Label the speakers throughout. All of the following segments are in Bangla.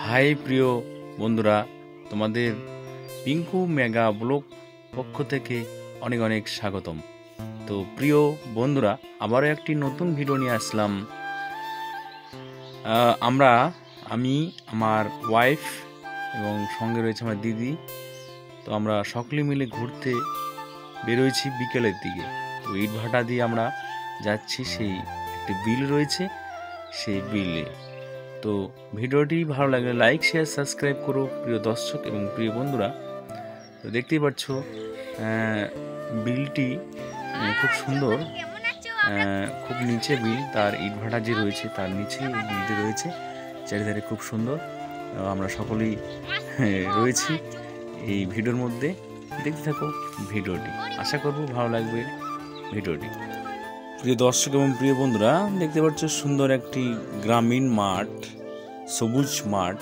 Speaker 1: হাই প্রিয় বন্ধুরা, তোমাদের পিঙ্কু মেগা ব্লগ পক্ষ থেকে অনেক অনেক স্বাগতম। তো প্রিয় বন্ধুরা, আবারও একটি নতুন ভিডিও নিয়ে আসলাম। আমি আমার ওয়াইফ এবং সঙ্গে রয়েছে আমার দিদি। তো আমরা সকলে মিলে ঘুরতে বেরোয়েছি বিকেলের দিকে। তো ইটভাটা দিয়ে আমরা যাচ্ছি, সেই একটি বিল রয়েছে, সেই বিলে। তো ভিডিওটি ভালো লাগলে লাইক শেয়ার সাবস্ক্রাইব করো প্রিয় দর্শক এবং প্রিয় বন্ধুরা। তো দেখতেই পাচ্ছ বিলটি খুব সুন্দর, খুব নিচে বিল, তার ইটভাটা যে রয়েছে তার নিচে বিলটি রয়েছে, চারিধারে খুব সুন্দর। আমরা সকলেই রয়েছি এই ভিডিওর মধ্যে। দেখতে থাকো ভিডিওটি, আশা করব ভালো লাগবে ভিডিওটি। প্রিয় দর্শক এবং প্রিয় বন্ধুরা, দেখতে পাচ্ছ সুন্দর একটি গ্রামীণ মাঠ, সবুজ মাঠ,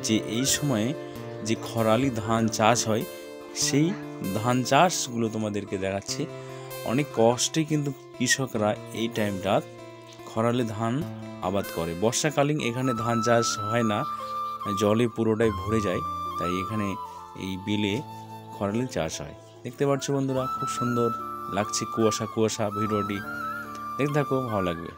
Speaker 1: যে এই সময়ে যে খরালি ধান চাষ হয় সেই ধান চাষগুলো তোমাদেরকে দেখাচ্ছে। অনেক কষ্টে কিন্তু কৃষকরা এই টাইমটা খরালি ধান আবাদ করে। বর্ষাকালীন এখানে ধান চাষ হয় না, জলে পুরোটাই ভরে যায়, তাই এখানে এই বিলে খরালি চাষ হয়। দেখতে পাচ্ছ বন্ধুরা, খুব সুন্দর লাগছে, কুয়াশা কুয়াশা। ভিডিওটি দেখতে থাকো, ভালো লাগবে।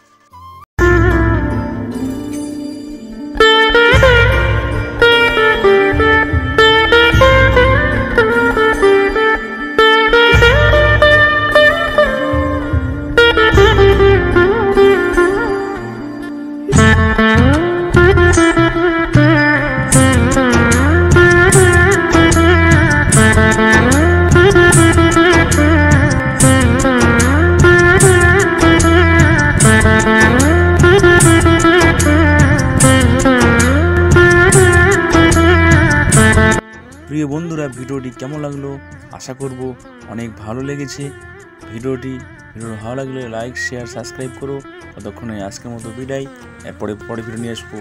Speaker 1: প্রিয় বন্ধুরা, ভিডিওটি কেমন লাগলো? আশা করব অনেক ভালো লেগেছে। ভিডিওটি ভালো লাগলে লাইক শেয়ার সাবস্ক্রাইব করো। ততক্ষণে আজকের মতো বিদায়, এরপরে ভিডিও নিয়ে আসবো।